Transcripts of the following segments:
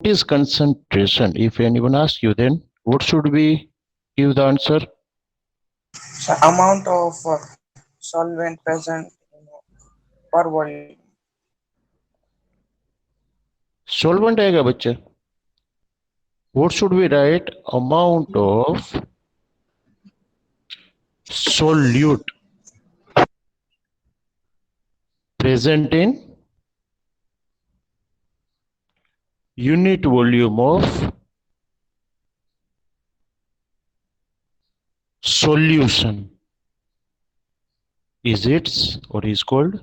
is concentration? If anyone asks you, then what should we give the answer? So amount of solvent present per volume. Solvent आएगा बच्चे. What should we write? Amount of solute present in unit volume of solution is its or is called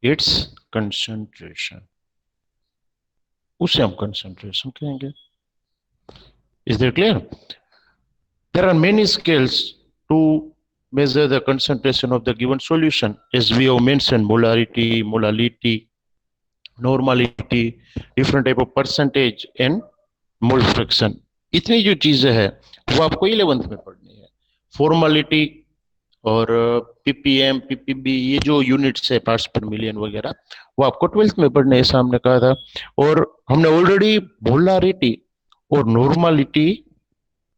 its concentration. उसे हम concentration कहेंगे. Is that clear? There are many scales to measure the concentration of the given solution, as we have mentioned: molarity, molality, normality, different type of percentage and mole fraction. इतनी जो चीजें हैं वो आपको 11th में पढ़नी है. फॉर्मेलिटी और पीपीएम, पीपीबी, ये जो यूनिट्स है, पार्ट्स पर मिलियन वगैरह, वो आपको 12th में पढ़ने है, सामने कहा था. और हमने ऑलरेडी मोलारिटी और नॉर्मलिटी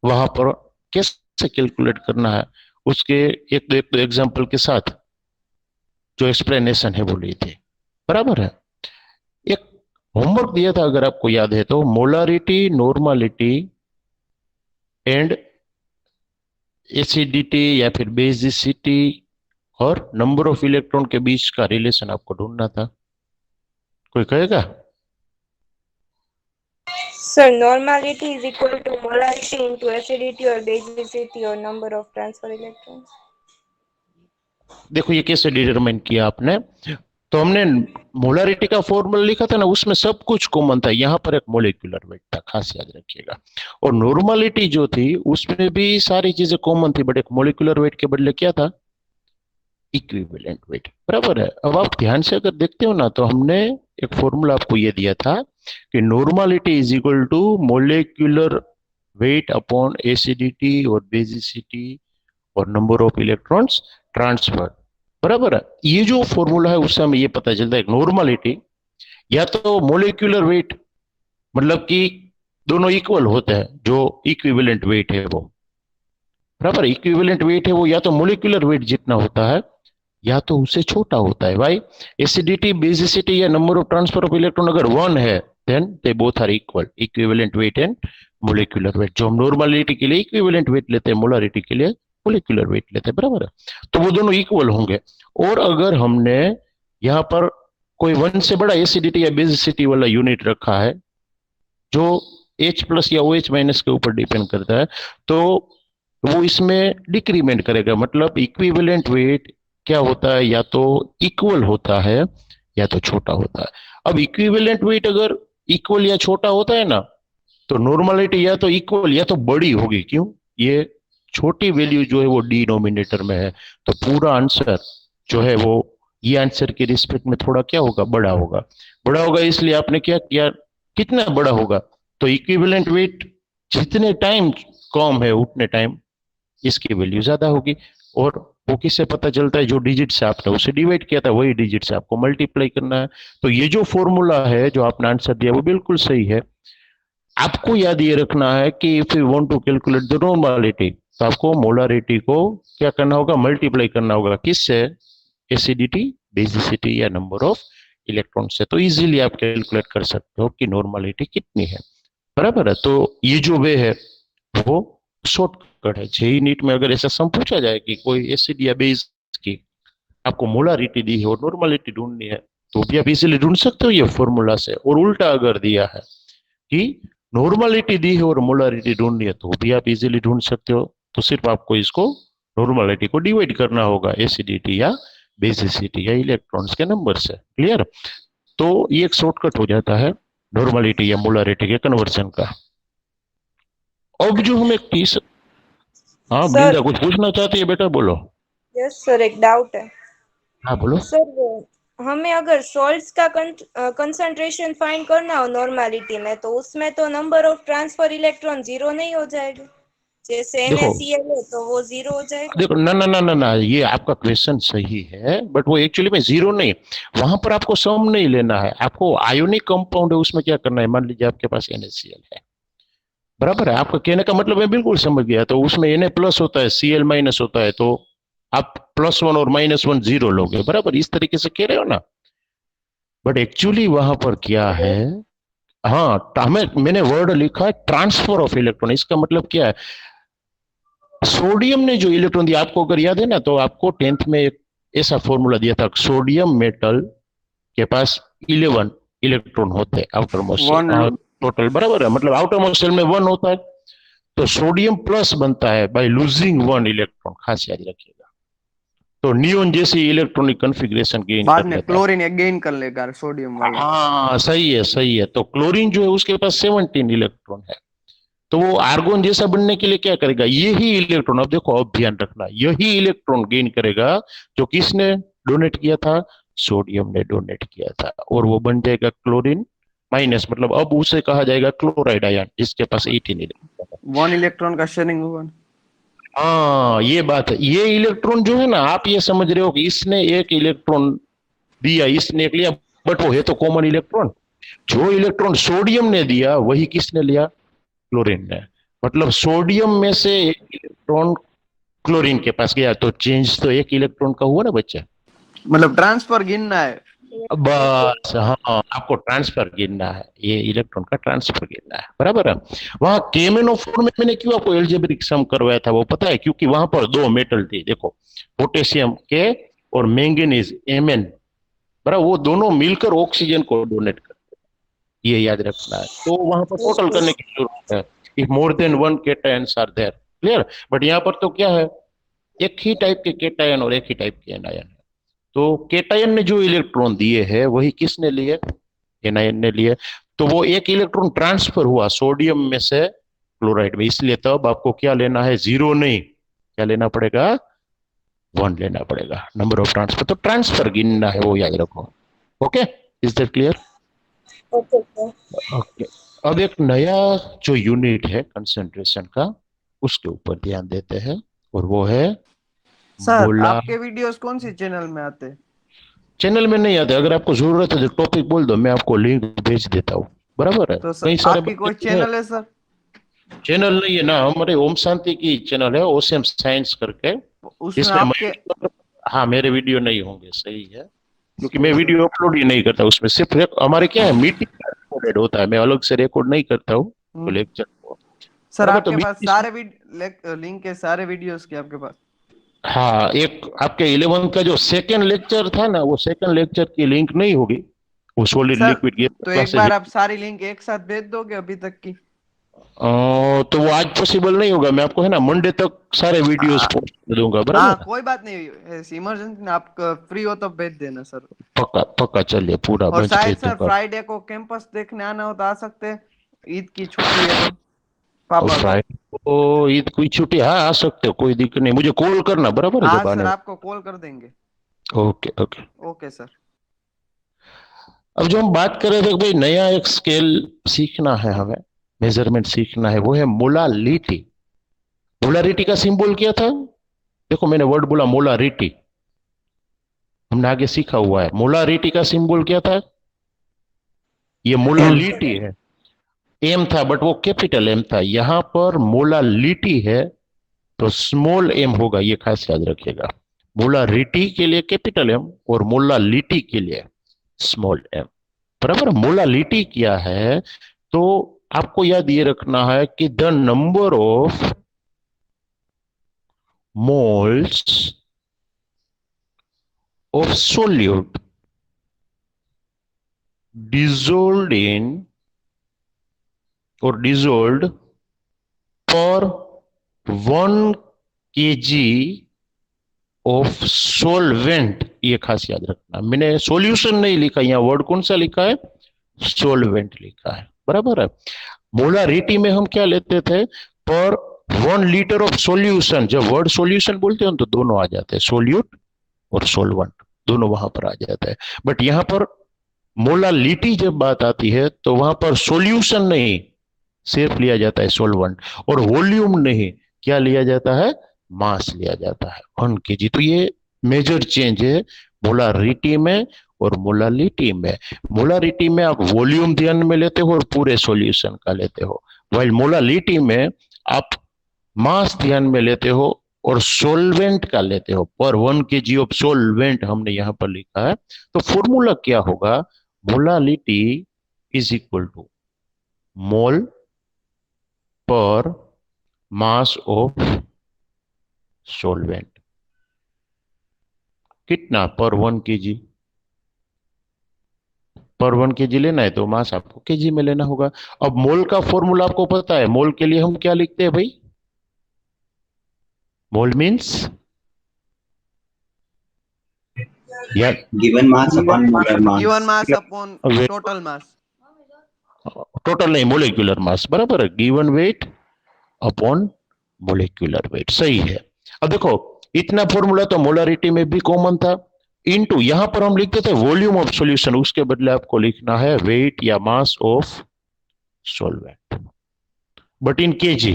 वहां पर कैसे कैलकुलेट करना है उसके एक दो एग्जांपल के साथ जो एक्सप्लेनेशन है वो ली थी. बराबर है. एक होमवर्क दिया था, अगर आपको याद है तो, मोलारिटी, नॉर्मलिटी एंड एसिडिटी या फिर बेसिसिटी और नंबर ऑफ इलेक्ट्रॉन के बीच का रिलेशन आपको ढूंढना था. कोई कहेगा? Sir, normality is equal to molarity into acidity or basicity or number of transfer electrons. देखो ये कैसे डिटरमाइन किया आपने. तो हमने मोलारिटी का फॉर्मूला लिखा था ना, उसमें सब कुछ कॉमन था. यहाँ पर एक मोलिकुलर वेट था, खास याद रखिएगा. और नॉर्मलिटी जो थी उसमें भी सारी चीजें कॉमन थी, बट एक मोलिकुलर वेट के बदले क्या था? Equivalent weight. बराबर है. अब आप ध्यान से अगर देखते हो ना, तो हमने एक फॉर्मूला आपको ये दिया था कि normality is equal to molecular weight upon acidity और बेसिसिटी और नंबर ऑफ इलेक्ट्रॉन्स ट्रांसफर. बराबर है. ये जो फॉर्मूला है उससे हमें ये पता चलता है कि नॉर्मलिटी या तो मोलिकुलर वेट, मतलब कि दोनों इक्वल होते हैं, जो इक्विवेलेंट वेट है वो, बराबर, इक्विवेलेंट वेट है वो या तो मोलिकुलर वेट जितना होता है या तो उससे छोटा होता है. भाई एसिडिटी, बेसिसिटी या number of transfer of electron अगर 1 है, then they both are equal, equivalent weight and molecular weight. जो हम नॉर्मलिटी के लिए इक्विवेलेंट वेट लेते हैं, मोलारिटी के लिए मोलिकुलर वेट लेते हैं. बराबर है. तो वो दोनों इक्वल होंगे. और अगर हमने यहाँ पर कोई 1 से बड़ा एसिडिटी या बेसिसिटी वाला यूनिट रखा है जो H प्लस या OH माइनस के ऊपर डिपेंड करता है, तो वो इसमें डिक्रीमेंट करेगा. मतलब इक्विवेलेंट वेट क्या होता है? या तो इक्वल होता है या तो छोटा होता है. अब इक्विवेलेंट वेट अगर इक्वल या छोटा होता है ना, तो नॉर्मलिटी या तो इक्वल या तो बड़ी होगी. क्यों? ये छोटी वैल्यू जो है वो डिनोमिनेटर में है, तो पूरा आंसर जो है वो ये आंसर के रिस्पेक्ट में थोड़ा क्या होगा? बड़ा होगा. बड़ा होगा इसलिए आपने क्या किया? कितना बड़ा होगा? तो इक्विवेलेंट वेट जितने टाइम कम है उतने टाइम इसकी वैल्यू ज्यादा होगी. और वो किससे पता चलता है? जो डिजिट से आपने उसे डिवाइड किया था वही डिजिट से आपको मल्टीप्लाई करना है. तो ये जो फॉर्मूला है, जो आपने आंसर दिया, वो बिल्कुल सही है. आपको याद ये रखना है कि if you want to calculate the normality, तो आपको मोलारिटी को क्या करना होगा? मल्टीप्लाई करना होगा. किससे? एसिडिटी, बेसिसिटी या नंबर ऑफ इलेक्ट्रॉन से. तो इजीली आप कैलकुलेट कर सकते हो कि नॉर्मलिटी कितनी है. बराबर है. तो ये जो वे है वो शॉर्टकट है. जेई नीट में अगर ऐसा सम पूछा जाए कि कोई एसिड या बेस की आपको मोलारिटी दी है और नॉर्मलिटी ढूंढनी है, तो भी आप इजीली ढूंढ सकते हो ये फॉर्मूला से. और उल्टा अगर दिया है कि नॉर्मलिटी दी है और मोलारिटी ढूंढनी है, तो भी आप इजीली ढूंढ सकते हो. तो सिर्फ आपको इसको नॉर्मलिटी को डिवाइड करना होगा एसिडिटी या बेसिसिटी या इलेक्ट्रॉन्स के नंबर से. क्लियर? तो ये एक शॉर्टकट हो जाता है नॉर्मलिटी या मोलारिटी के कन्वर्जन का. अब जो हम एक चीज, हाँ सर, ब्लिंदा कुछ पूछना चाहती है? बेटा बोलो. यस सर, एक डाउट है. हाँ बोलो. सर, हमें अगर सॉल्ट्स का कंसंट्रेशन फाइंड करना हो नॉर्मलिटी में, तो उसमें तो नंबर ऑफ ट्रांसफर इलेक्ट्रॉन 0 नहीं हो जाएगा? जैसे देखो NaCl है तो वो 0 हो जाएगा। देखो, ना ना ना ना ना, ये आपका क्वेश्चन सही है, बट वो एक्चुअली में जीरो नहीं, वहां पर आपको सम नहीं लेना है, आपको आयोनिक कंपाउंड है उसमें क्या करना है, मान लीजिए आपके पास NaCl है, बराबर है, आपका कहने का मतलब मैं बिल्कुल समझ गया, तो उसमें Na प्लस होता है, Cl माइनस होता है, तो आप +1 और -1 जीरो लोगे, बराबर, इस तरीके से कह रहे हो ना। बट एक्चुअली वहां पर क्या है, हाँ, मैंने वर्ड लिखा है ट्रांसफर ऑफ इलेक्ट्रॉन, इसका मतलब क्या है, सोडियम ने जो इलेक्ट्रॉन दिया, आपको अगर याद है ना, तो आपको 10th में एक ऐसा फॉर्मूला दिया था, सोडियम मेटल के पास 11 इलेक्ट्रॉन होते हैं आउटर मोस्ट वन टोटल, बराबर है, मतलब आउटर मोस्ट शेल में 1 होता है, तो सोडियम प्लस बनता है बाय लूजिंग 1 इलेक्ट्रॉन, खास याद रखिएगा, तो नियोन जैसी इलेक्ट्रॉनिक कॉन्फ़िगरेशन गेन बाद कर में लेता है। क्लोरीन एक गेन कर लेगा सोडियम वाला। हाँ सही है सही है, तो क्लोरीन जो है उसके पास 17 इलेक्ट्रॉन है, तो वो आर्गोन जैसा बनने के लिए क्या करेगा, यही इलेक्ट्रॉन, अब देखो, अब ध्यान रखना, यही इलेक्ट्रॉन गेन करेगा जो किसने डोनेट किया था, सोडियम ने डोनेट किया था, और वो बन जाएगा क्लोरीन माइनस, मतलब अब उसे कहा जाएगा क्लोराइड आयन, जिसके पास 18 इलेक्ट्रॉन है। 1 इलेक्ट्रॉन का शेयरिंग होगा। हाँ ये बात है, ये इलेक्ट्रॉन जो है ना, आप ये समझ रहे हो कि इसने एक इलेक्ट्रॉन दिया, इसने एक लिया, बट वो है तो कॉमन इलेक्ट्रॉन, जो इलेक्ट्रॉन सोडियम ने दिया वही किसने लिया, क्लोरीन ने, मतलब सोडियम में से एक इलेक्ट्रॉन क्लोरीन के पास गया, तो चेंज तो एक इलेक्ट्रॉन का हुआ ना बच्चा। मतलब ट्रांसफर गिनना है। बस हाँ, आपको ट्रांसफर गिनना है, ये इलेक्ट्रॉन का ट्रांसफर गिनना है, बराबर है। वहां केमेनोफोर में मैंने क्यों आपको एल्जेब्रिक सम करवाया था, वो पता है, क्योंकि वहां पर दो मेटल थे, देखो, पोटेशियम के और मैंगनीज Mn, बराबर, वो दोनों मिलकर ऑक्सीजन को डोनेट करते हैं, ये याद रखना है, तो वहां पर टोटल करने की जरूरत है, if more than one cations are there, clear, but यहाँ पर तो क्या है, एक ही टाइप के केटायन और एक ही टाइप के एनायन है, तो केटायन ने जो इलेक्ट्रॉन दिए हैं वही किसने लिए, एनायन ने लिए, तो वो एक इलेक्ट्रॉन ट्रांसफर हुआ सोडियम में से क्लोराइड में, इसलिए तब आपको क्या लेना है, जीरो नहीं, क्या लेना पड़ेगा, 1 लेना पड़ेगा, नंबर ऑफ ट्रांसफर, तो ट्रांसफर गिनना है, वो याद रखो। Okay, is that clear? Okay sir. Okay, अब एक नया जो यूनिट है कंसंट्रेशन का, उसके ऊपर ध्यान देते हैं, और वो है सर मोला। आपके वीडियोस कौन सी चैनल में आते हैं? चैनल में नहीं आते, अगर आपको जरूरत है तो टॉपिक बोल दो, मैं आपको लिंक भेज देता हूँ, बराबर है, तो कई सर सारे आपकी कोई बच्चे हैं। चैनल है सर? चैनल नहीं है ना, हमारे ओम शांति की चैनल है, ओसम साइंस करके, उसमें जिसमें आपके हाँ, मेरे वीडियो नहीं होंगे, सही है, क्योंकि मैं वीडियो अपलोड ही नहीं करता, उसमें सिर्फ हमारे क्या है, मीटिंग रिकॉर्डेड होता है, मैं अलग से रिकॉर्ड नहीं करता हूँ, तो लेक्चर को, सर बराबर, तो आपके पास सारे लिंक है सारे वीडियोस के आपके पास? हाँ, एक आपके 11 का जो सेकंड लेक्चर था ना, वो सेकंड लेक्चर की लिंक नहीं होगी, वो सॉलिड सर लिक्विड गैस तो एक क्लासेस। बार आप सारी लिंक एक साथ भेज दोगे अभी तक की? तो वो आज पॉसिबल नहीं होगा, मैं आपको है ना मंडे तक सारे वीडियोस पोस्ट कर दूंगा, हाँ बराबर, कोई बात नहीं, इमरजेंसी आप फ्री हो तो भेज देना सर। पक्का पक्का, चलिए पूरा और बंच शायद भेज सर दूंगा। फ्राइडे को कैंपस देखने आना हो तो आ सकते हैं, ईद की छुट्टी है तो और पापा को। फ्राइडे को ईद की छुट्टी, हाँ आ सकते हो, कोई दिक्कत नहीं, मुझे कॉल करना, बराबर है, हाँ जब आने। सर आपको कॉल कर देंगे। Okay okay. Okay sir. अब जो हम बात कर रहे थे कि भाई नया एक स्केल सीखना है हमें, मेजरमेंट सीखना है, वो है मोलालिटी। मोलारिटी का सिंबल क्या था, देखो मैंने वर्ड बोला मोलारिटी, हमने आगे सीखा हुआ है, मोलारिटी का सिंबल क्या था, ये मोलालिटी है, एम था बट वो कैपिटल एम था, यहां पर मोलालिटी है तो स्मॉल एम होगा, ये खास याद रखिएगा, मोलारिटी के लिए कैपिटल एम और मोलालिटी के लिए स्मॉल एम, बराबर। मोलालिटी क्या है, तो आपको याद ये रखना है कि the number of moles of solute dissolved in or dissolved per 1 kg of solvent, ये खास याद रखना, मैंने सॉल्यूशन नहीं लिखा, यहाँ वर्ड कौन सा लिखा है, सोलवेंट लिखा है, बराबर है। मोलारिटी में हम क्या लेते थे, पर 1 लीटर ऑफ सॉल्यूशन, जब वर्ड सॉल्यूशन बोलते हैं तो दोनों आ जाते हैं, सोल्यूट और सोलवेंट दोनों वहां पर आ जाते हैं, बट यहां पर मोलालिटी जब बात आती है तो वहां पर सॉल्यूशन नहीं, सिर्फ लिया जाता है सोलवेंट, और वॉल्यूम नहीं, क्या लिया जाता है, मास लिया जाता है 1 kg। तो ये मेजर चेंज है मोलारिटी में और मोलालिटी में। मोलारिटी में आप वॉल्यूम ध्यान में लेते हो और पूरे सॉल्यूशन का लेते हो, वाइल मोलालिटी में आप मास ध्यान में लेते हो और सोलवेंट का लेते हो। पर 1 kg ऑफ सोलवेंट हमने यहां पर लिखा है। तो फॉर्मूला क्या होगा, मोलालिटी इज इक्वल टू मोल पर मास ऑफ सोलवेंट। कितना, पर 1 kg। पर 1 kg लेना है तो मास आपको केजी में लेना होगा। अब मोल का फॉर्मूला आपको पता है, मोल के लिए हम क्या लिखते हैं भाई, मोल मीन्स या given mass upon molar mass. Given mass upon total mass. Total नहीं, मोलिकुलर मास, बराबर है, given weight upon molecular wait, सही है। अब देखो इतना फॉर्मूला तो मोलारिटी में भी कॉमन था, इनटू यहां पर हम लिखते थे वॉल्यूम ऑफ सॉल्यूशन, उसके बदले आपको लिखना है वेट या मास of solvent, but in KG.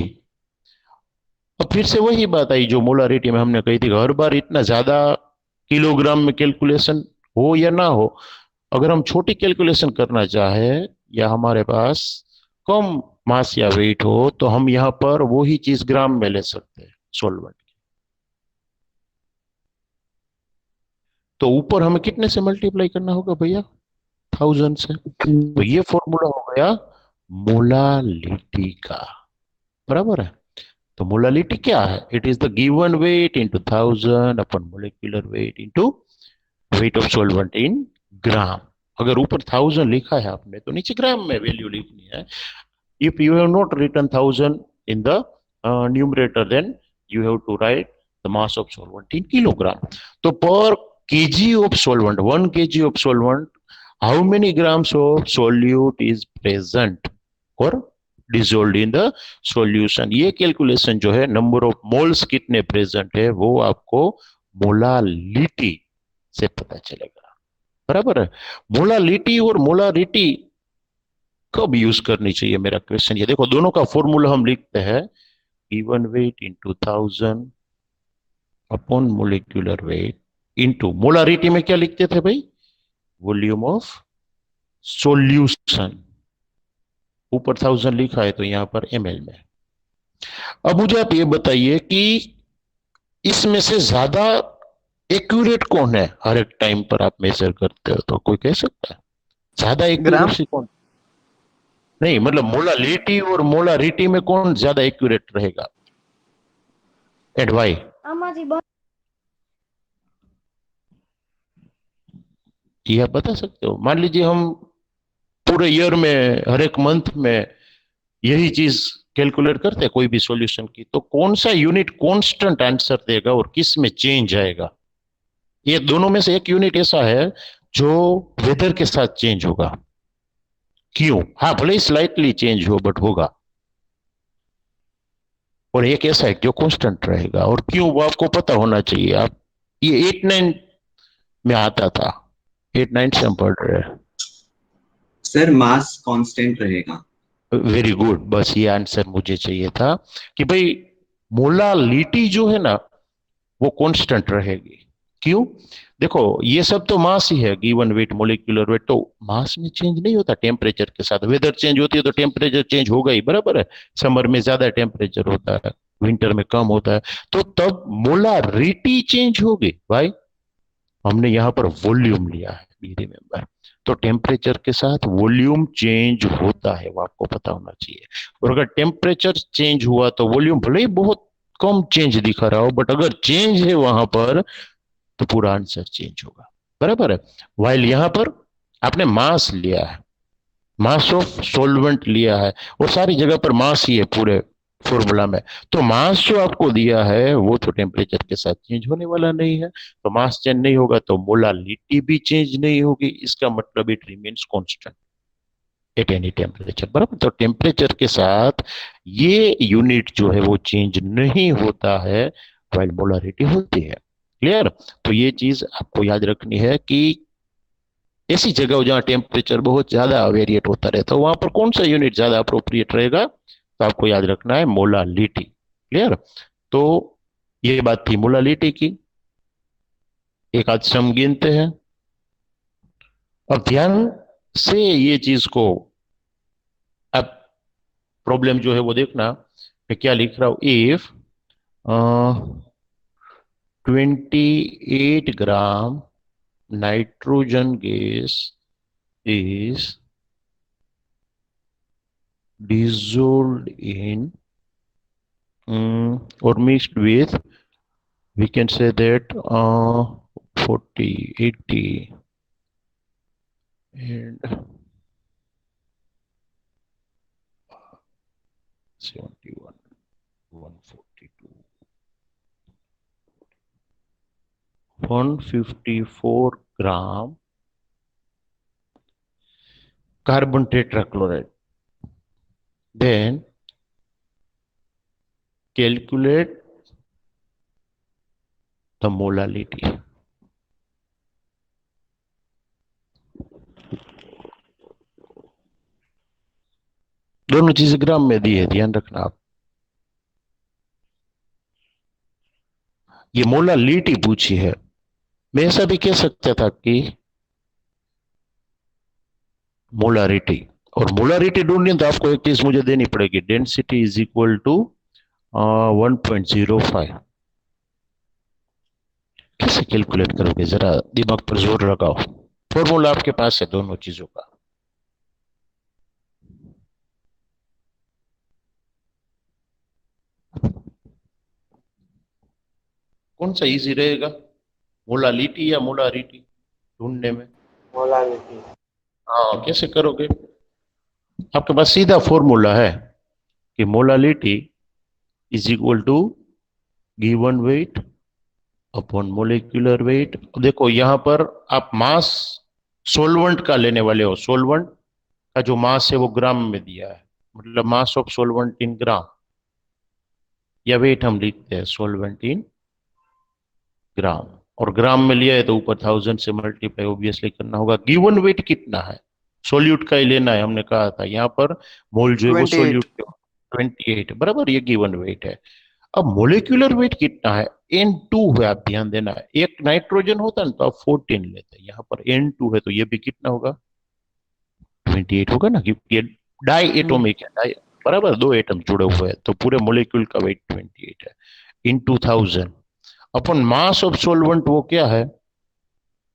अब फिर से वही बात आई जो मोलारिटी में हमने कही थी, हर बार इतना ज्यादा किलोग्राम में कैलकुलेशन हो या ना हो, अगर हम छोटी कैलकुलेशन करना चाहे या हमारे पास कम मास या वेट हो तो हम यहां पर वही चीज ग्राम में ले सकते हैं सॉल्वेंट की। तो ऊपर हमें कितने से मल्टीप्लाई करना होगा भैया, 1000 से। तो ये फॉर्मूला हो गया मोलालिटी का, बराबर है। तो मोलालिटी क्या है, it is the given weight into 1000 upon molecular weight into weight of solvent in gram. अगर ऊपर 1000 लिखा है आपने तो नीचे ग्राम में वैल्यू लिखनी है। If you have not written 1000 in the numerator then you have to write the mass of solvent in kilogram. तो पर KG of solvent, 1 kg of solvent, how many grams of solute is present और dissolved in the solution. ये calculation जो है number of moles कितने present है वो आपको मोलालिटी से पता चलेगा, बराबर है। मोलालिटी और मोलारिटी कब यूज करनी चाहिए, मेरा क्वेश्चन ये देखो, दोनों का फॉर्मूला हम लिखते हैं given weight into 1000 upon molecular weight into molarity में क्या लिखते थे भाई, वॉल्यूम ऑफ सॉल्यूशन। ऊपर 1000 लिखा है तो यहां पर ml में। अब मुझे आप ये बताइए कि इसमें से ज्यादा एक्यूरेट कौन है, हर एक टाइम पर आप मेजर करते हो तो कोई कह सकता है ज्यादा एक्यूरेसी कौन, नहीं मतलब मोलालिटी और मोलारिटी में कौन ज्यादा एक्यूरेट रहेगा, एंड व्हाई। ये आप बता सकते हो। मान लीजिए हम पूरे ईयर में हर एक मंथ में यही चीज कैलकुलेट करते हैं कोई भी सॉल्यूशन की, तो कौन सा यूनिट कांस्टेंट आंसर देगा और किस में चेंज आएगा। ये दोनों में से एक यूनिट ऐसा है जो वेदर के साथ चेंज होगा, क्यों, हाँ भले ही स्लाइटली चेंज हो बट होगा, और एक ऐसा है जो कांस्टेंट रहेगा, और क्यों वो आपको पता होना चाहिए। आप ये 8-9 में आता था, 8-9 से हम पढ़ रहे हैं। सर मास कांस्टेंट रहेगा। वेरी गुड, बस ये आंसर मुझे चाहिए था कि भाई मोलालिटी जो है ना वो कांस्टेंट रहेगी। क्यों, देखो ये सब तो मास ही है, गिवन वेट मोलिकुलर वेट, तो मास में चेंज नहीं होता टेम्परेचर के साथ। वेदर चेंज होती है तो टेम्परेचर चेंज होगा ही, बराबर है। समर में ज्यादा टेम्परेचर होता है, विंटर में कम होता है, तो तब मोलारिटी चेंज होगी भाई। हमने यहाँ पर वॉल्यूम लिया है, रिमेंबर, तो टेम्परेचर के साथ वॉल्यूम चेंज होता है, वो आपको पता होना चाहिए। और अगर टेम्परेचर चेंज हुआ तो वॉल्यूम भले ही बहुत कम चेंज दिखा रहा हो, बट अगर चेंज है वहां पर तो पूरा आंसर चेंज होगा, बराबर है। वाइल यहां पर आपने मास लिया है, मास ऑफ सॉल्वेंट लिया है, और सारी जगह पर मास ही है पूरे फॉर्मूला में, तो मास जो आपको दिया है वो तो टेम्परेचर के साथ चेंज होने वाला नहीं है, तो मास चेंज नहीं होगा तो मोलालिटी भी चेंज नहीं होगी। इसका मतलब it remains constant at any temperature, बराबर। तो टेम्परेचर के साथ ये यूनिट जो है वो चेंज नहीं होता है, वाइल मोलारिटी होती है। क्लियर, तो ये चीज आपको याद रखनी है कि ऐसी जगह जहां टेम्परेचर बहुत ज्यादा वेरिएट होता रहता है वहां पर कौन सा यूनिट ज्यादा अप्रोप्रिएट रहेगा, तो आपको याद रखना है मोलालिटी। क्लियर? तो ये बात थी मोलालिटी की। एक आध सम गिनते हैं। अब ध्यान से ये चीज को, अब प्रॉब्लम जो है वो देखना, मैं क्या लिख रहा हूं। If 28 gram nitrogen gas is dissolved in or mixed with, we can say that 40, 80 and 71, 142, 154 gram carbon tetrachloride. Then calculate the molality. दोनों चीजें ग्राम में दी है, ध्यान रखना आप। ये मोलालिटी पूछी है। मैं ऐसा भी कह सकता था कि मोलारिटी, और मोलारिटी ढूंढनी तो आपको एक चीज मुझे देनी पड़ेगी, डेंसिटी इज इक्वल टू 1.05। कैसे कैलकुलेट करोगे, जरा दिमाग पर जोर लगाओ। फॉर्मूला आपके पास है दोनों चीजों का। कौन सा इजी रहेगा, मोलालिटी या मोलारिटी ढूंढने में? मोलालिटी। हाँ, कैसे करोगे? आपके पास सीधा फॉर्मूला है कि molality is equal to given weight upon molecular weight. देखो यहां पर आप मास सोलवेंट का लेने वाले हो, सोलवेंट का जो मास है वो ग्राम में दिया है, मतलब मास ऑफ सोलवेंट इन ग्राम, या वेट हम लिखते हैं सोलवेंट इन ग्राम, और ग्राम में लिया है तो ऊपर 1000 से मल्टीप्लाई ऑब्वियसली करना होगा। गिवन वेट कितना है, सोल्यूट का ही लेना है, हमने कहा था यहाँ पर मोल जो है वो 28। सोल्यूट 28 बराबर, ये गिवन वेट है। अब मोलिकुलर वेट कितना है, N2 है, आप ध्यान देना है। एक नाइट्रोजन होता है ना तो आप 14 लेते हैं, यहाँ पर N2 है तो ये भी कितना होगा, 28 होगा ना, क्योंकि ये डाई एटोमिक है, डाई बराबर, दो एटम जुड़े हुए हैं, तो पूरे मोलिक्यूल का वेट 28 है into 1000 upon mass of solvent वो क्या है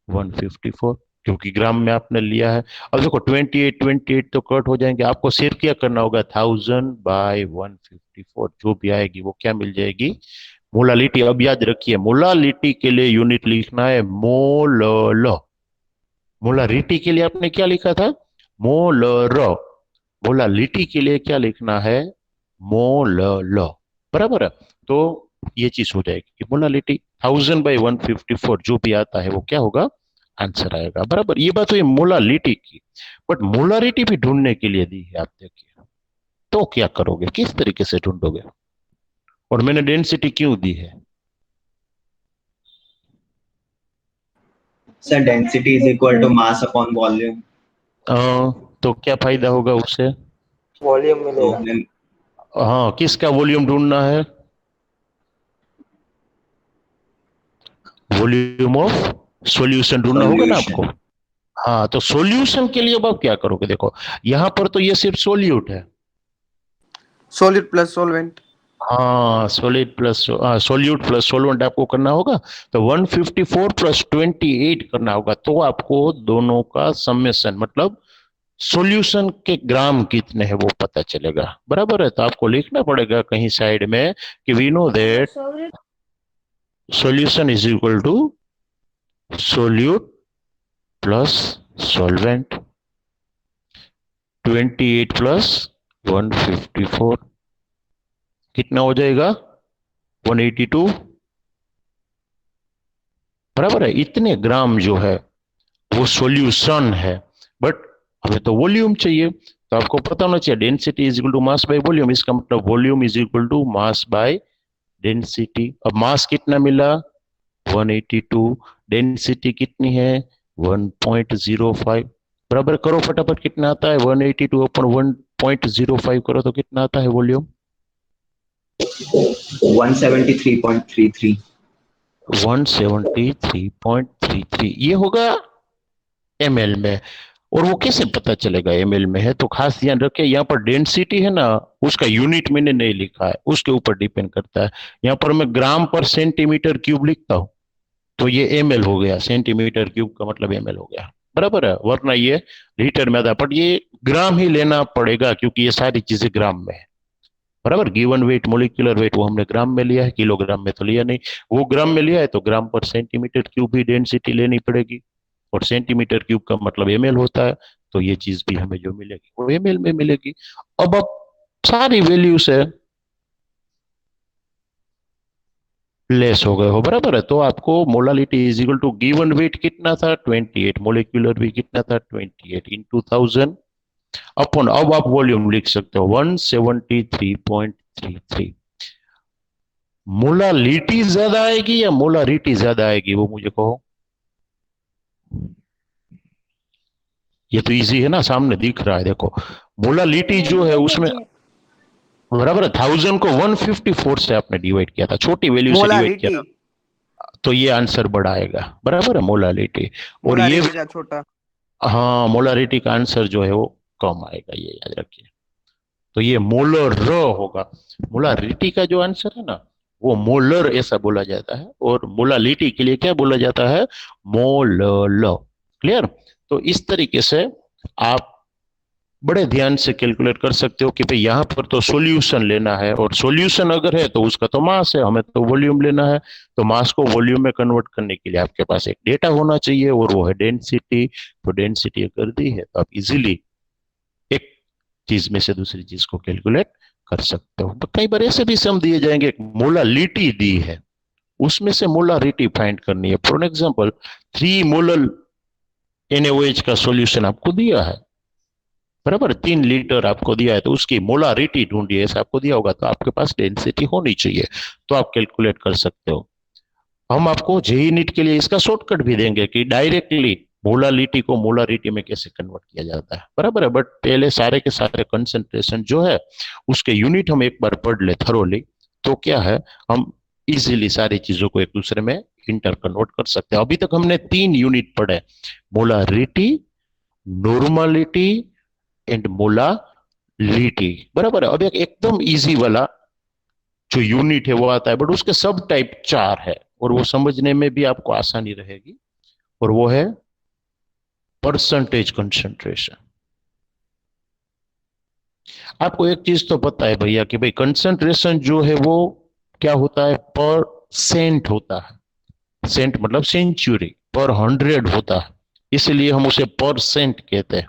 154, क्योंकि ग्राम में आपने लिया है। अब देखो 28 तो कट हो जाएंगे, आपको सिर्फ क्या करना होगा 1000/154 जो भी आएगी वो क्या मिल जाएगी, मोलालिटी। अब याद रखिए मोलालिटी के लिए यूनिट लिखना है मोलल, मोलारिटी के लिए आपने क्या लिखा था मोलर, मोलालिटी के लिए क्या लिखना है मोलल, बराबर है। तो ये चीज हो जाएगी मोलालिटी 1000/154 जो भी आता है वो क्या होगा, आंसर आएगा, बराबर। ये बात हुई मोलालिटी की। बट मोलारिटी भी ढूंढने के लिए दी है, आप देखिए तो क्या करोगे, किस तरीके से ढूंढोगे, और मैंने डेंसिटी क्यों दी है? Sir density is equal to mass upon volume. तो क्या फायदा होगा उससे, वॉल्यूम तो मिलेगा। हमें हाँ किसका वॉल्यूम ढूंढना है, वॉल्यूम ऑफ सॉल्यूशन ढूंढना होगा ना आपको। हाँ तो सॉल्यूशन के लिए अब आप क्या करोगे, देखो यहां पर तो ये सिर्फ सोल्यूट है, सॉलिड प्लस सॉल्वेंट। हाँ solid plus solute plus solvent आपको करना होगा, तो 154 + 28 करना होगा, तो आपको दोनों का समेशन मतलब सॉल्यूशन के ग्राम कितने हैं वो पता चलेगा, बराबर है। तो आपको लिखना पड़ेगा कहीं साइड में कि we know that solution is equal to solute plus solvent, 28 + 154 कितना हो जाएगा 182, बराबर है। इतने ग्राम जो है वो सॉल्यूशन है, बट हमें तो वॉल्यूम चाहिए, तो आपको पता होना चाहिए density is equal to mass by volume, इसका मतलब volume is equal to mass by density. अब मास कितना मिला 182, डेंसिटी कितनी है 1.05, बराबर करो फटाफट कितना आता है 182/1.05 करो तो कितना आता है वॉल्यूम 173.33. 173.33 ये होगा ml में। और वो कैसे पता चलेगा ml में है? तो खास ध्यान रखें, यहाँ पर डेंसिटी है ना, उसका यूनिट मैंने नहीं लिखा है, उसके ऊपर डिपेंड करता है। यहाँ पर मैं ग्राम पर सेंटीमीटर क्यूब लिखता हूँ तो ये ml हो गया, सेंटीमीटर क्यूब का मतलब ml हो गया, बराबर है। वरना ये लीटर में आता, बट ये ग्राम ही लेना पड़ेगा क्योंकि ये सारी चीजें ग्राम में है, बराबर। गिवन वेट, मोलिकुलर वेट वो हमने ग्राम में लिया है, किलोग्राम में तो लिया नहीं। वो ग्राम में लिया है तो ग्राम पर सेंटीमीटर क्यूब ही डेंसिटी लेनी पड़ेगी, और सेंटीमीटर क्यूब का मतलब ml होता है। तो ये चीज भी हमें जो मिलेगी वो ml में मिलेगी। अब आप सारी वैल्यू से लेस हो गए हो, बराबर है। तो आपको molality is equal to given weight कितना था 28, मोलिकुलर वेट कितना था 28 इंटू 1000 अपॉन, अब आप वॉल्यूम लिख सकते हो 173.33। मोलालिटी ज्यादा आएगी या मोलारिटी ज्यादा आएगी वो मुझे कहो। ये तो इजी है ना, सामने दिख रहा है, देखो मोलालिटी जो है उसमें बराबर है 1000 को 154 से आपने डिवाइड किया था, छोटी वैल्यू से डिवाइड किया मोलालिटी, था, तो ये आंसर बड़ा आएगा, बराबर है मोलालिटी। और ये मोलारिटी का छोटा। हाँ, मोलारिटी का आंसर जो है वो कम आएगा, ये याद रखिए। तो ये मोलर होगा। मोलारिटी का जो आंसर है ना वो मोलर ऐसा बोला जाता है, और मोलालिटी के लिए क्या बोला जाता है, मोलर। क्लियर। तो इस तरीके से आप बड़े ध्यान से कैलकुलेट कर सकते हो कि भाई यहाँ पर तो सॉल्यूशन लेना है, और सॉल्यूशन अगर है तो उसका तो मास है, हमें तो वॉल्यूम लेना है। तो मास को वॉल्यूम में कन्वर्ट करने के लिए आपके पास एक डेटा होना चाहिए, और वो है डेंसिटी। तो डेंसिटी अगर दी है तो आप इजीली एक चीज में से दूसरी चीज को कैलकुलेट कर सकते हो। कई बार ऐसे भी सम दिए जाएंगे, मोलालिटी दी है उसमें से मोलारिटी फाइंड करनी है। फॉर एग्जाम्पल 3 मोलर NaOH का सॉल्यूशन आपको दिया है, बराबर 3 लीटर आपको दिया है, तो उसकी मोलारिटी ढूंढिए, ऐसा आपको दिया होगा, तो आपके पास डेंसिटी होनी चाहिए, तो आप कैलकुलेट कर सकते हो। हम आपको जेई नीट के लिए इसका शॉर्टकट भी देंगे कि डायरेक्टली मोलालिटी को मोलारिटी में कैसे कन्वर्ट किया जाता है, बराबर है। बट पहले सारे के सारे कंसंट्रेशन जो है उसके यूनिट हम एक बार पढ़ ले थरोली, तो क्या है, हम इजीली सारी चीजों को एक दूसरे में इंटर कन्वर्ट कर सकते हैं। अभी तक हमने 3 यूनिट पढ़े, मोलारिटी, नॉर्मलिटी एंड मोलालिटी, बराबर है। अब एक एकदम इजी वाला जो यूनिट है वो आता है, बट उसके सब टाइप 4 है, और वो समझने में भी आपको आसानी रहेगी, और वो है परसेंटेज कंसंट्रेशन। आपको एक चीज तो पता है भैया कि भाई कंसंट्रेशन जो है वो क्या होता है, परसेंट होता है। सेंट मतलब सेंचुरी, पर 100 होता है, इसलिए हम उसे परसेंट कहते हैं,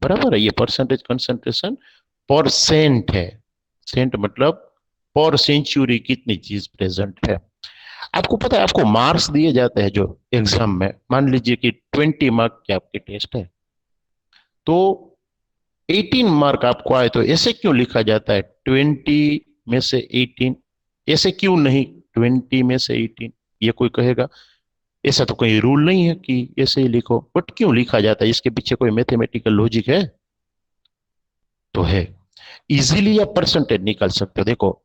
बराबर है। ये परसेंटेज कंसंट्रेशन परसेंट है, सेंट मतलब पर सेंचुरी कितनी चीज प्रेजेंट है। आपको पता है, आपको मार्क्स दिए जाते हैं जो एग्जाम में, मान लीजिए कि 20 मार्क के आपके टेस्ट है, तो 18 मार्क आपको आए, तो ऐसे क्यों लिखा जाता है 20 में से 18, ऐसे क्यों नहीं 20 में से 18? ये कोई कहेगा ऐसा तो कोई रूल नहीं है कि ऐसे ही लिखो, बट क्यों लिखा जाता है, इसके पीछे कोई मैथमेटिकल लॉजिक है? तो है, इजीली आप परसेंटेज निकाल सकते हो। देखो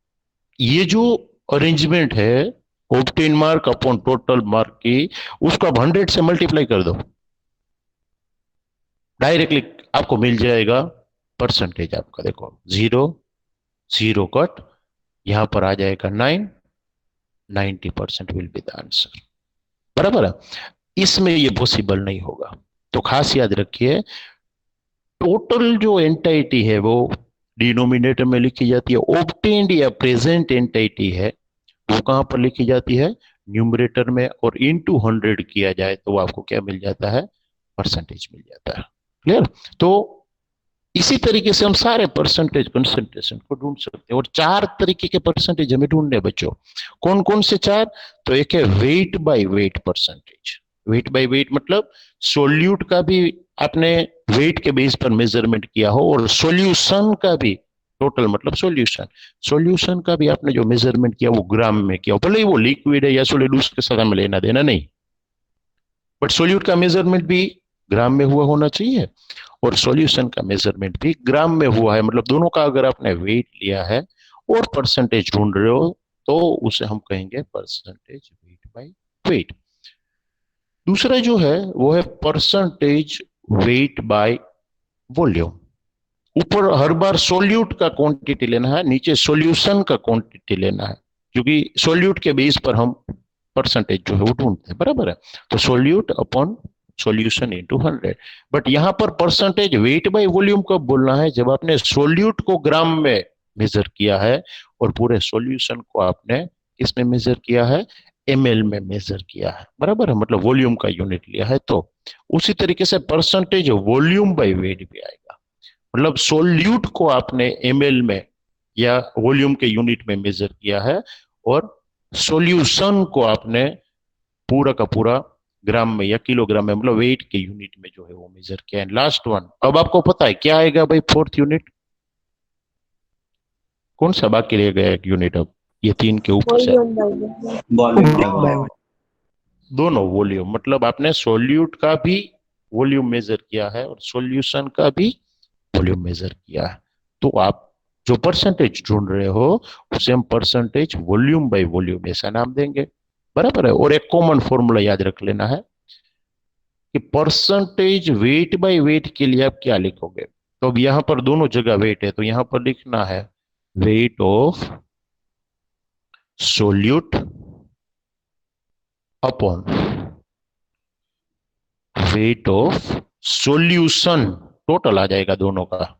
ये जो अरेंजमेंट है obtain mark upon total mark की, उसको आप 100 से मल्टीप्लाई कर दो, डायरेक्टली आपको मिल जाएगा परसेंटेज आपका। देखो 0 0 कट, यहां पर आ जाएगा 9, 90% विल बी द आंसर, बराबर है। इसमें ये पॉसिबल नहीं होगा, तो खास याद रखिए टोटल जो एंटाइटी है वो डिनोमिनेटर में लिखी जाती है, ऑब्टेन्ड या प्रेजेंट एंटाइटी है वो कहां पर लिखी जाती है, न्यूमरेटर में, और इनटू 100 किया जाए तो आपको क्या मिल जाता है, परसेंटेज मिल जाता है। क्लियर। तो इसी तरीके से हम सारे परसेंटेज कंसंट्रेशन को ढूंढ सकते हैं, और 4 तरीके के परसेंटेज हमें ढूंढने बच्चों। कौन कौन से 4? तो एक है weight by weight percentage. Weight by weight मतलब सोल्यूट का भी आपने वेट के बेस पर मेजरमेंट किया हो, और सॉल्यूशन का भी, टोटल मतलब सॉल्यूशन का भी आपने जो मेजरमेंट किया वो ग्राम में किया हो, भले ही वो लिक्विड है या सॉलिड, उसके साथ हमें लेना देना नहीं, बट सोल्यूट का मेजरमेंट भी ग्राम में हुआ होना चाहिए, और सॉल्यूशन का मेजरमेंट भी ग्राम में हुआ है, मतलब दोनों का अगर आपने वेट लिया है और परसेंटेज ढूंढ रहे हो तो उसे हम कहेंगे परसेंटेज वेट बाय वेट। दूसरा जो है वो है परसेंटेज वेट बाय वॉल्यूम। ऊपर हर बार सोल्यूट का क्वांटिटी लेना है, नीचे सॉल्यूशन का क्वांटिटी लेना है, क्योंकि सोल्यूट के बेस पर हम परसेंटेज जो है वो ढूंढते हैं, बराबर है। तो solute upon solution into 100। But यहां पर परसेंटेज वेट बाय वॉल्यूम कब बोलना है? जब आपने सोल्यूट को ग्राम में मेजर किया है और पूरे सॉल्यूशन को आपने किसमें मेजर किया है? ml में मेजर किया है, बराबर है, मतलब वॉल्यूम का यूनिट लिया है। तो उसी तरीके से परसेंटेज वॉल्यूम बाय वेट भी आएगा, मतलब सोल्यूट को आपने ml में या वॉल्यूम के यूनिट में मेजर किया है और सॉल्यूशन को आपने पूरा का पूरा ग्राम में या किलोग्राम में, मतलब वेट के यूनिट में जो है वो मेजर किया है। लास्ट वन, अब आपको पता है क्या आएगा भाई? फोर्थ यूनिट कौन सा बाकी रह गया एक यूनिट? अब ये तीन के ऊपर से वॉल्यूम बाय वॉल्यूम। वॉल्यूम दोनों वॉल्यूम, मतलब आपने सोल्यूट का भी वॉल्यूम मेजर किया है और सॉल्यूशन का भी वॉल्यूम मेजर किया है। तो आप जो परसेंटेज ढूंढ रहे हो उसे हम परसेंटेज वॉल्यूम बाय वॉल्यूम ऐसा नाम देंगे, बराबर है। और एक कॉमन फॉर्मूला याद रख लेना है कि परसेंटेज वेट बाय वेट के लिए आप क्या लिखोगे? तो अब यहां पर दोनों जगह वेट है, तो यहां पर लिखना है weight of solute upon weight of solution, total आ जाएगा दोनों का,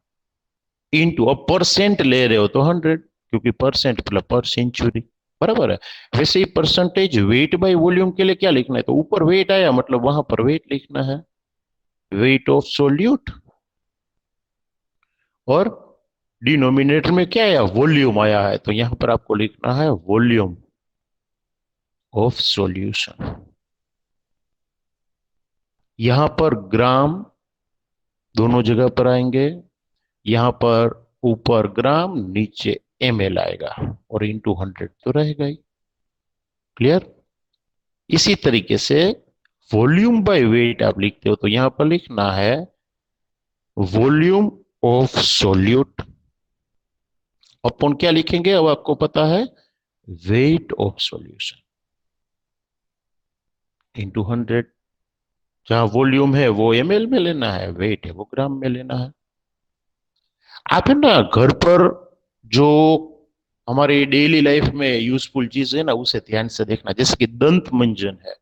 इनटू, अब परसेंट ले रहे हो तो 100, क्योंकि परसेंट मतलब पर सेंचुरी, बराबर है। वैसे ही परसेंटेज वेट बाय वॉल्यूम के लिए क्या लिखना है? तो ऊपर वेट आया मतलब वहां पर वेट लिखना है, वेट ऑफ सोल्यूट, और डिनोमिनेटर में क्या आया? वॉल्यूम आया है, तो यहां पर आपको लिखना है वॉल्यूम ऑफ सॉल्यूशन। यहां पर ग्राम दोनों जगह पर आएंगे, यहां पर ऊपर ग्राम नीचे ml आएगा और इंटू 100 तो रहेगा ही। क्लियर? इसी तरीके से वॉल्यूम बाय वेट आप लिखते हो तो यहां पर लिखना है वॉल्यूम ऑफ सोल्यूट अपॉन क्या लिखेंगे? अब आपको पता है वेट ऑफ सॉल्यूशन इंटू 100। जहां वॉल्यूम है वो ml में लेना है, वेट है वो ग्राम में लेना है। आप है ना घर पर जो हमारे डेली लाइफ में यूजफुल चीज है ना उसे ध्यान से देखना, जैसे कि दंत मंजन है,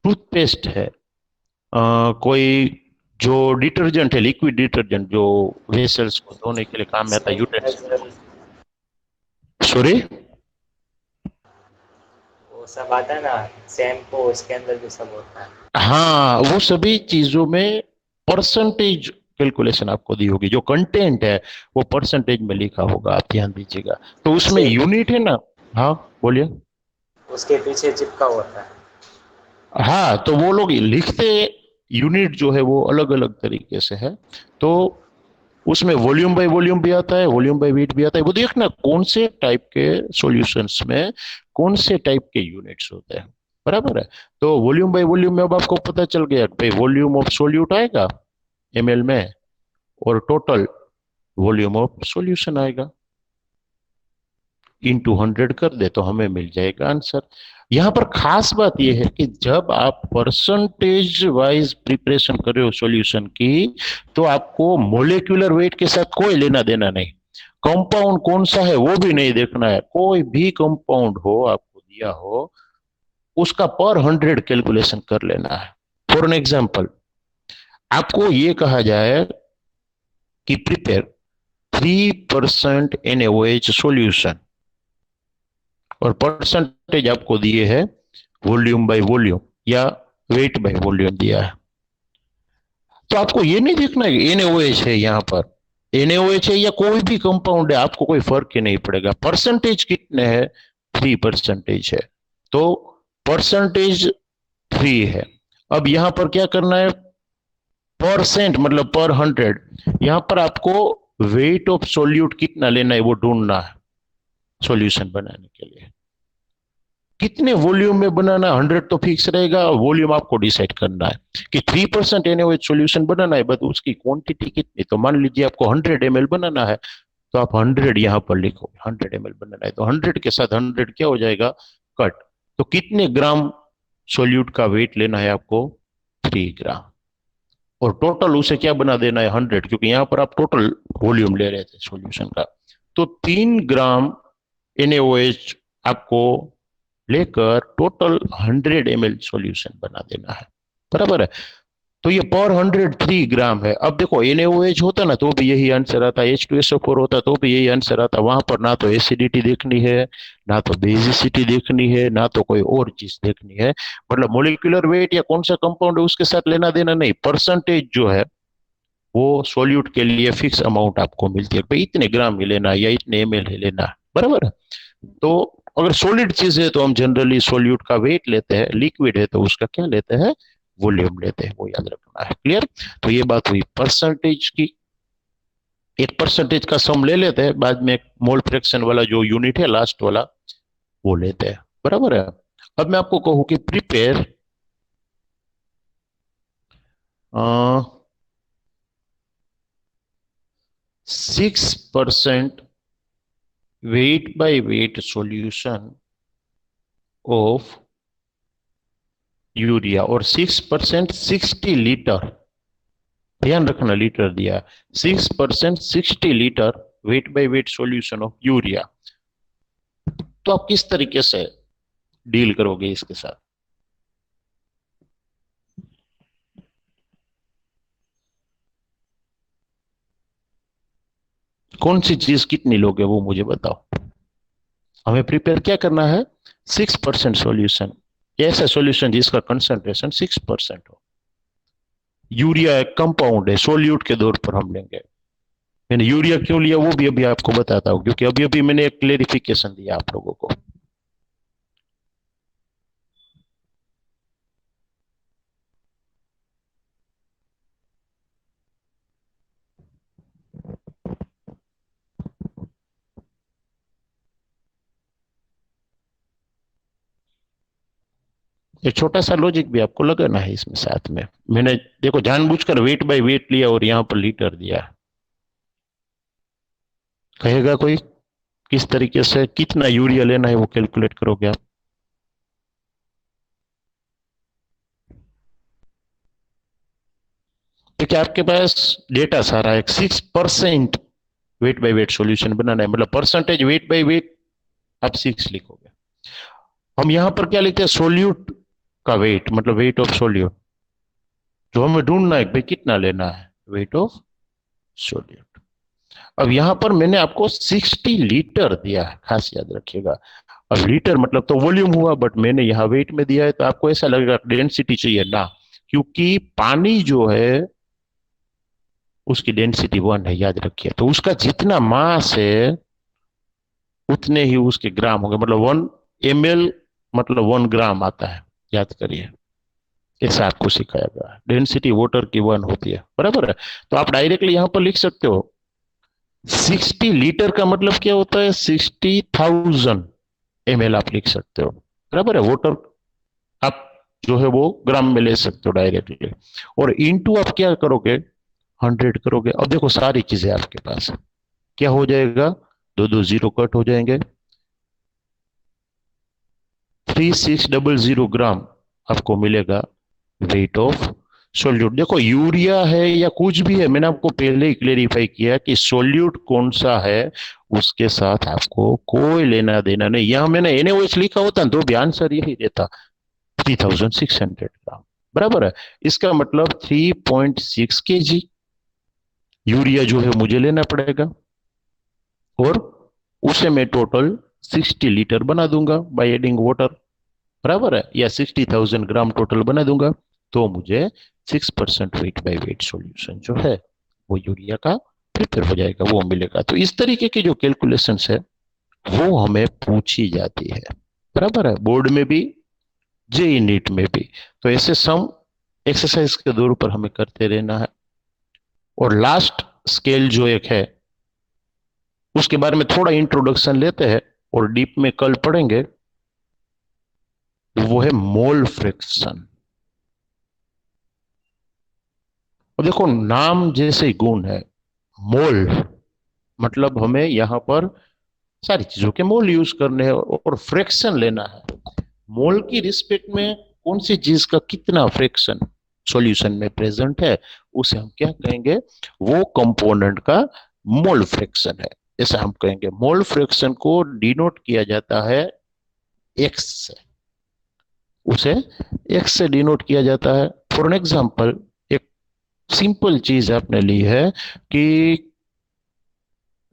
टूथपेस्ट है, कोई जो डिटर्जेंट है, लिक्विड डिटर्जेंट जो वेसल्स को धोने के लिए काम में आता है, यूटेंसिल, सॉरी वो सब आता है ना, शैम्पू, उसके अंदर भी सब होता है। हाँ, वो सभी चीजों में परसेंटेज कैलकुलेशन आपको दी होगी, जो कंटेंट है वो परसेंटेज में लिखा होगा, आप ध्यान दीजिएगा। तो उसमें यूनिट है ना, हाँ बोलिए। उसके पीछे चिपका होता है। हाँ, तो वो लोग लिखते यूनिट जो है वो अलग अलग तरीके से है, तो उसमें वॉल्यूम बाय वॉल्यूम भी आता है, वॉल्यूम बाय वेट भी आता है। वो देखना कौन से टाइप के सॉल्यूशंस में कौन से टाइप के यूनिट्स होते हैं, बराबर है। तो वॉल्यूम बाय वॉल्यूम में अब आपको पता चल गया भाई वॉल्यूम ऑफ सोल्यूट आएगा ml में और टोटल वॉल्यूम ऑफ सॉल्यूशन आएगा, इंटू 100 कर दे तो हमें मिल जाएगा आंसर। यहां पर खास बात यह है कि जब आप परसेंटेज वाइज प्रिपरेशन कर रहे हो सॉल्यूशन की, तो आपको मोलेक्युलर वेट के साथ कोई लेना देना नहीं, कंपाउंड कौन सा है वो भी नहीं देखना है। कोई भी कंपाउंड हो आपको दिया हो उसका पर 100 कैलकुलेशन कर लेना है। फॉर एन एग्जांपल, आपको ये कहा जाए कि प्रिपेयर 3% NaOH सॉल्यूशन और परसेंटेज आपको दिए है वॉल्यूम बाय वॉल्यूम या वेट बाय वॉल्यूम दिया है, तो आपको ये नहीं देखना है कि NaOH है, यहाँ पर NaOH है या कोई भी कंपाउंड है, आपको कोई फर्क ही नहीं पड़ेगा। परसेंटेज कितने है? 3% है, तो परसेंटेज 3 है। अब यहां पर क्या करना है? परसेंट मतलब पर 100, यहां पर आपको वेट ऑफ सोल्यूट कितना लेना है वो ढूंढना है सॉल्यूशन बनाने के लिए। कितने वॉल्यूम में बनाना है 100 तो फिक्स रहेगा, वॉल्यूम आपको डिसाइड करना है कि 3% NaOH सॉल्यूशन बनाना है, बट उसकी क्वांटिटी कितनी। तो मान लीजिए आपको 100 ml बनाना है, तो आप 100 यहां पर लिखोगे, 100 ml बनाना है तो 100 के साथ 100 क्या हो जाएगा, कट। तो कितने ग्राम सोल्यूट का वेट लेना है आपको, 3 ग्राम। और टोटल उसे क्या बना देना है, 100, क्योंकि यहां पर आप टोटल वॉल्यूम ले रहे थे सॉल्यूशन का। तो 3 ग्राम NaOH आपको लेकर टोटल 100 ml सॉल्यूशन बना देना है, बराबर है। तो ये पर 103 ग्राम है। अब देखो NaOH होता ना तो भी यही आंसर आता, H2SO4 होता तो भी यही आंसर आता। वहां पर ना तो एसिडिटी देखनी है, ना तो बेसिसिटी देखनी है, ना तो कोई और चीज देखनी है। मतलब मोलिकुलर वेट या कौन सा कंपाउंड है उसके साथ लेना देना नहीं, परसेंटेज जो है वो सॉल्यूट के लिए फिक्स अमाउंट आपको मिलती है, भाई इतने ग्राम ही लेना है या इतने ml ही लेना है, बराबर है। तो अगर सॉलिड चीज है तो हम जनरली सॉल्यूट का वेट लेते हैं, लिक्विड है तो उसका क्या लेते हैं, वॉल्यूम लेते हैं, वो याद रखना है। क्लियर। तो ये बात हुई परसेंटेज की। एक परसेंटेज का सम ले लेते हैं, बाद में मोल फ्रैक्शन वाला जो यूनिट है लास्ट वाला वो लेते हैं, बराबर है। अब मैं आपको कहूं कि prepare 6% weight by weight solution of urea, और 6% 60 लीटर, ध्यान रखना लीटर दिया, 6% 60 litre weight by weight solution of urea. तो आप किस तरीके से डील करोगे इसके साथ, कौन सी चीज कितनी लोगे वो मुझे बताओ। हमें प्रिपेयर क्या करना है, 6% सॉल्यूशन, ऐसा सॉल्यूशन जिसका कंसंट्रेशन 6% हो। यूरिया एक कंपाउंड है, सोल्यूट के तौर पर हम लेंगे। मैंने यूरिया क्यों लिया वो भी अभी आपको बताता हूं, क्योंकि अभी अभी मैंने एक क्लेरिफिकेशन दिया आप लोगों को। एक छोटा सा लॉजिक भी आपको लगाना है इसमें साथ में। मैंने देखो जानबूझकर वेट बाय वेट लिया और यहां पर लीटर दिया। कहेगा कोई किस तरीके से कितना यूरिया लेना है वो कैलकुलेट करोगे आप। देखिए आपके पास डेटा सारा है, 6% वेट बाय वेट सॉल्यूशन बनाना है, मतलब परसेंटेज वेट बाय वेट आप 6 लिखोगे। हम यहां पर क्या लिखते हैं, सोल्यूट का वेट, मतलब वेट ऑफ सोल्यूट। जो हमें ढूंढना है भाई कितना लेना है, वेट ऑफ सोल्यूट। अब यहां पर मैंने आपको 60 लीटर दिया है, खास याद रखिएगा। अब लीटर मतलब तो वॉल्यूम हुआ, बट मैंने यहाँ वेट में दिया है, तो आपको ऐसा लगेगा डेंसिटी चाहिए ना, क्योंकि पानी जो है उसकी डेंसिटी 1 है, याद रखिए। तो उसका जितना मास है उतने ही उसके ग्राम होंगे, मतलब 1 ml मतलब 1 ग्राम आता है, याद करिए। ऐसा आपको सिखाया गया है, डेंसिटी वाटर की 1 होती है, बराबर है। तो आप डायरेक्टली यहां पर लिख सकते हो 60 लीटर का मतलब क्या होता है, 60,000 ml आप लिख सकते हो, बराबर है। वाटर आप जो है वो ग्राम में ले सकते हो डायरेक्टली, और इनटू आप क्या करोगे, 100 करोगे। अब देखो सारी चीजें आपके पास क्या हो जाएगा, दो दो जीरो कट हो जाएंगे, 3600 ग्राम आपको मिलेगा वेट ऑफ सोल्यूट। देखो यूरिया है या कुछ भी है, मैंने आपको पहले ही क्लेरिफाई किया कि सोल्यूट कौन सा है उसके साथ आपको कोई लेना देना नहीं। यहां मैंने NaOH लिखा होता तो भी आंसर यही देता, 3600 ग्राम, बराबर है। इसका मतलब 3.6 kg यूरिया जो है मुझे लेना पड़ेगा, और उसे मैं टोटल 60 लीटर बना दूंगा बाय एडिंग वाटर, बराबर है, या 60,000 ग्राम टोटल बना दूंगा। तो मुझे 6% वेट बाय वेट सॉल्यूशन जो है वो यूरिया का प्रिपेयर हो जाएगा, वो मिलेगा। तो इस तरीके की जो कैलकुलेशन है वो हमें पूछी जाती है, बराबर है, बोर्ड में भी जेई नीट में भी। तो ऐसे सम एक्सरसाइज के दौर पर हमें करते रहना है। और लास्ट स्केल जो एक है उसके बारे में थोड़ा इंट्रोडक्शन लेते हैं और डीप में कल पढ़ेंगे, वो है मोल फ्रैक्शन। अब देखो नाम जैसे ही गुण है, मोल मतलब हमें यहाँ पर सारी चीजों के मोल यूज करने हैं और फ्रैक्शन लेना है। मोल की रिस्पेक्ट में कौन सी चीज का कितना फ्रैक्शन सॉल्यूशन में प्रेजेंट है, उसे हम क्या कहेंगे, वो कंपोनेंट का मोल फ्रैक्शन है। जैसे हम कहेंगे मोल फ्रैक्शन को डिनोट किया जाता है एक्स से, उसे एक्स से डिनोट किया जाता है। फॉर एन एग्जांपल, एक सिंपल चीज आपने ली है कि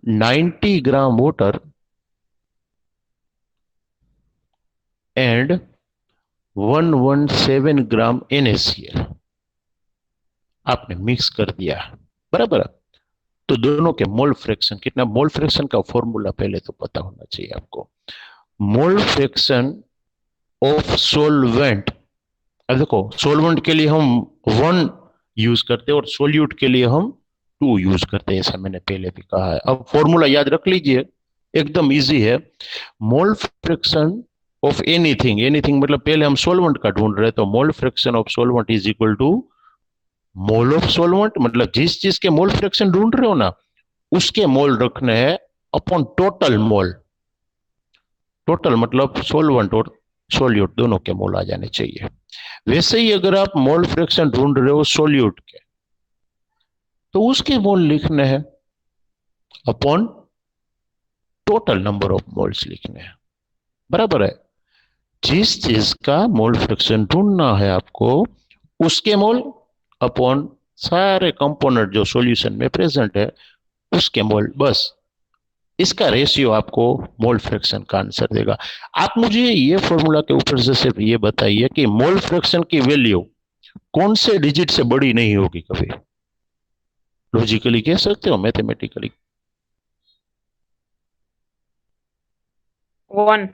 90 gram water and 117 gram NaCl आपने मिक्स कर दिया, बराबर है। तो दोनों के मोल फ्रैक्शन कितना, मोल फ्रैक्शन का फॉर्मूला पहले तो पता होना चाहिए आपको। मोल फ्रैक्शन ऑफ सोलवेंट, अब देखो सोलवेंट के लिए हम 1 यूज करते हैं और सोल्यूट के लिए हम 2 यूज करते हैं, ऐसा मैंने पहले भी कहा है। अब फॉर्मूला याद रख लीजिए, एकदम इजी है। Mole fraction of anything, anything मतलब पहले हम सोलवेंट का ढूंढ रहे हैं, तो mole fraction of solvent is equal to mole of solvent, मतलब जिस चीज के मोल फ्रैक्शन ढूंढ रहे हो ना, उसके मोल रखने हैं अपॉन टोटल मोल। टोटल मतलब सोलवेंट और सोल्यूट दोनों के मोल आ जाने चाहिए। वैसे ही अगर आप मोल फ्रैक्शन ढूंढ रहे हो सोल्यूट के, तो उसके मोल लिखने हैं upon total number of moles लिखने हैं, बराबर है। जिस चीज का मोल फ्रैक्शन ढूंढना है आपको, उसके मोल अपॉन सारे कंपोनेंट जो सॉल्यूशन में प्रेजेंट है उसके मोल, बस इसका रेशियो आपको मोल फ्रैक्शन का आंसर देगा। आप मुझे ये फॉर्मूला के ऊपर से सिर्फ ये बताइए कि मोल फ्रैक्शन की वैल्यू कौन से डिजिट से बड़ी नहीं होगी कभी? लॉजिकली कह सकते हो, मैथमेटिकली? 1।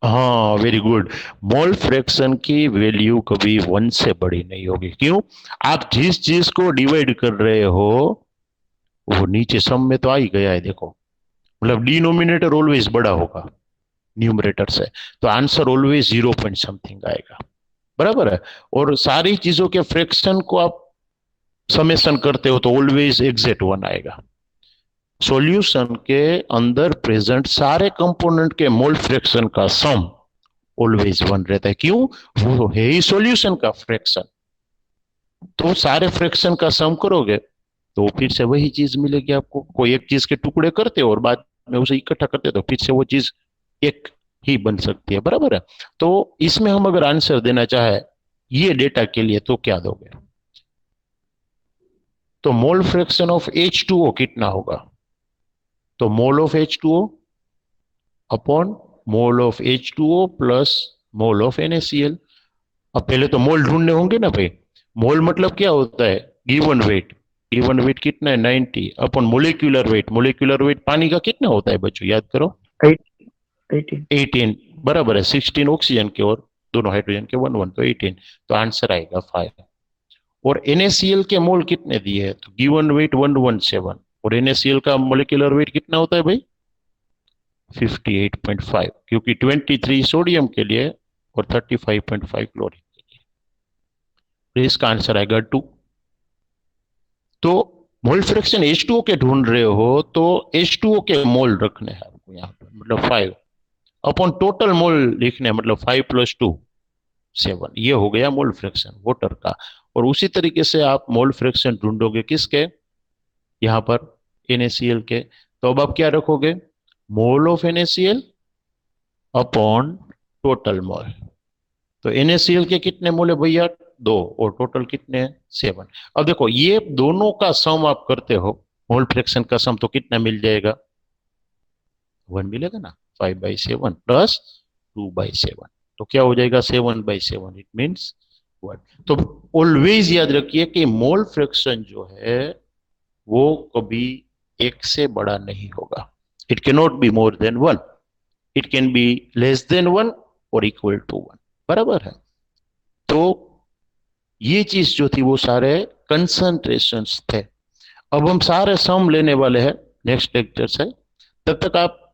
हाँ, वेरी गुड। मोल फ्रैक्शन की वैल्यू कभी 1 से बड़ी नहीं होगी। क्यों? आप जिस चीज को डिवाइड कर रहे हो वो नीचे सम में तो आ ही गया है, देखो, मतलब डिनोमिनेटर ऑलवेज बड़ा होगा न्यूमरेटर से, तो आंसर ऑलवेज 0 पॉइंट समथिंग आएगा, बराबर है। और सारी चीजों के फ्रैक्शन को आप समेशन करते हो तो ऑलवेज एग्जैक्ट 1 आएगा। सॉल्यूशन के अंदर प्रेजेंट सारे कंपोनेंट के मोल फ्रैक्शन का सम ऑलवेज 1 रहता है। क्यों? वो है ही सॉल्यूशन का फ्रैक्शन। तो सारे फ्रैक्शन का सम करोगे तो फिर से वही चीज मिलेगी आपको। कोई एक चीज के टुकड़े करते हो और बाद में उसे इकट्ठा करते हो तो फिर से वो चीज एक ही बन सकती है, बराबर है। तो इसमें हम अगर आंसर देना चाहे ये डेटा के लिए तो क्या दोगे? तो मोल फ्रैक्शन ऑफ H2O कितना होगा? तो mole of H2O upon mole of H2O plus mole of NaCl। अब पहले तो मोल ढूंढने होंगे ना भाई। मोल मतलब क्या होता है? Given weight. गिवन वेट कितना है? 90 upon molecular wait. Molecular weight पानी का कितना होता है बच्चों, याद करो? 18, बराबर है। 16 ऑक्सीजन के और दोनों हाइड्रोजन के 1 तो 18, तो आंसर आएगा 5। और NaCl के मोल कितने दिए हैं? तो गिवन वेट 117 और NaCl का मोलिकुलर वेट कितना होता है भाई? 58.5, क्योंकि 23 सोडियम के लिए और 35.5 क्लोरीन के लिए, तो इसका आंसर आएगा 2। तो मोल फ्रैक्शन H2O के ढूंढ रहे हो तो H2O के मोल रखने हैं आपको यहाँ पर, मतलब 5 अपॉन टोटल मोल लिखने, मतलब 5 + 2 7। ये हो गया मोल फ्रैक्शन वाटर का। और उसी तरीके से आप मोल फ्रैक्शन ढूंढोगे किसके? यहाँ पर NaCl के। तो अब आप क्या रखोगे? Mole of NaCl upon total mole. तो NaCl के कितने मोल है भैया? 2, और टोटल कितने हैं? 7। अब देखो ये दोनों का सम आप करते हो, मोल फ्रैक्शन का सम, तो कितना मिल जाएगा? 1 मिलेगा ना। 5/7 प्लस 2/7, तो क्या हो जाएगा? 7/7, इट मीन्स 1। तो ऑलवेज याद रखिए कि मोल फ्रैक्शन जो है वो कभी 1 से बड़ा नहीं होगा। It can not be more than 1, it can be less than 1 और इक्वल टू 1, बराबर है। तो ये चीज जो थी वो सारे कंसंट्रेशंस थे। अब हम सारे सम लेने वाले हैं नेक्स्ट लेक्चर से। तब तक आप